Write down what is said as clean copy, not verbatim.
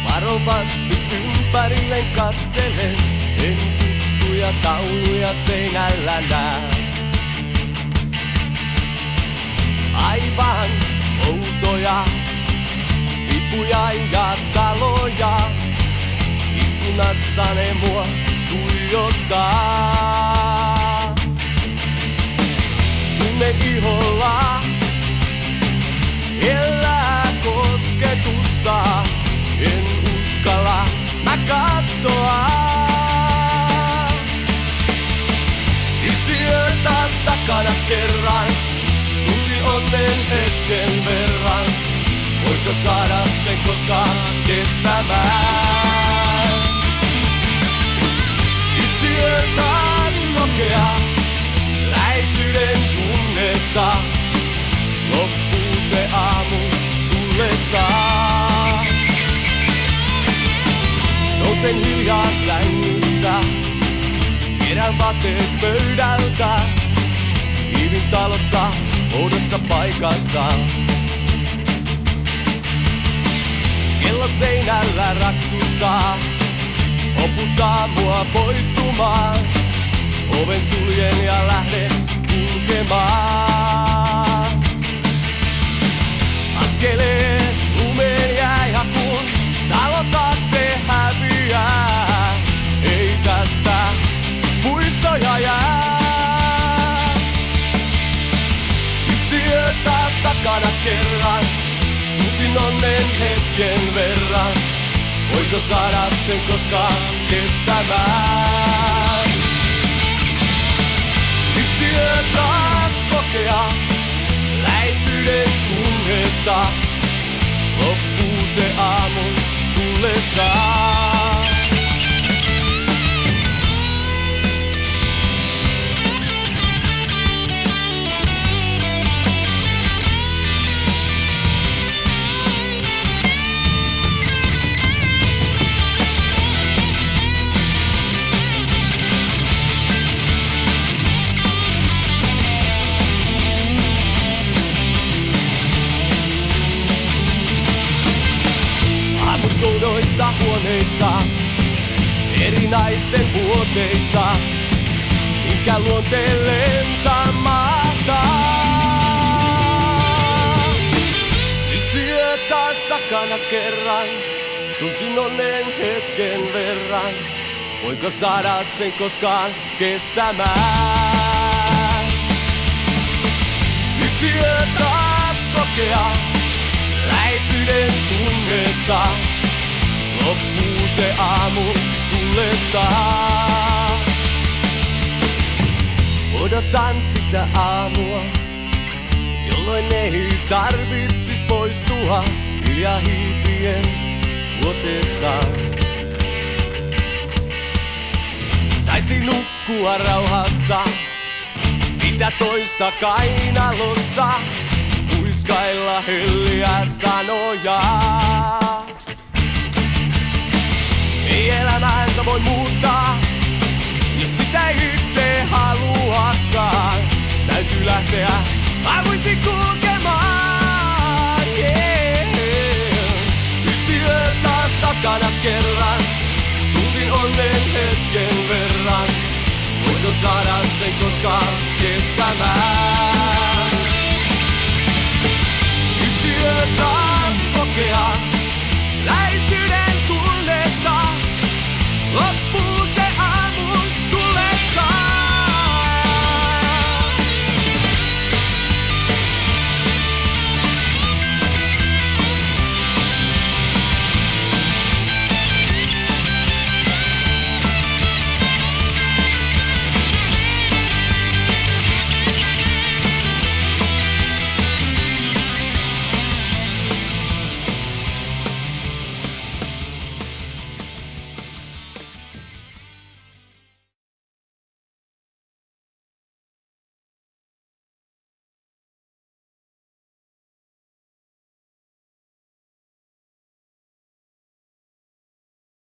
Varovasti ympärilleen katselen, en tuttuja tauluja seinällä näe. Aivan outoja vipuja ja taloja, ikkunasta ne mua tuijottaa. Tunne iholla elää kosketusta, en uskalla mä katsoa. Yksi yö taas takana kerran, tunsin onnen hetken verran. Voiko saada sen koskaan kestämään? Yksi yö taas kokea läheisyyden tunnetta. Loppuu se aamu tullessaan. Nousen hiljaa sängystä, kerään vaatteet pöydältä. Hiivin talossa, oudossa paikassa. Kello seinällä raksuttaa, hoputtaa mua poistumaan. Oven suljen ja lähden kulkemaan. Askeleet lumeen jäähakuun, talon taakse häviää. Ei tästä muistoja jää. Yksi yö taas takana kerran, tunsin onnen hetken verran. Voiko saada sen koskaan kestämään? Yksi yö taas kokea läheisyyden tunnetta. Loppuu se aamu tullessaan. Toudoissa huoneissa, erinäisten vuoteissa, mikä luonteellensa mahtaa. Yksi yö taas takana kerran, tunsin onnen hetken verran. Voiko saada sen koskaan kestämään? Yksi yö taas kokea läheisyyden tunnetta. Loppuu se aamu tullessaan. Odotan sitä aamua, jolloin ei tarvitsis poistua hiljaa hiipien vuoteesta. Saisin nukkua rauhassa, mitä toista kainalossa, huiskailla helliä sanoja. Ei elämäänsä voi muuttaa, jos sitä itse haluakaan. Täytyy lähteä aamuisin kulkemaan. Yeah. Yksi yö taas takana kerran, tunsin onnen hetken verran. Voiko saada sen koskaan kestämään? Yksi yö taas kokea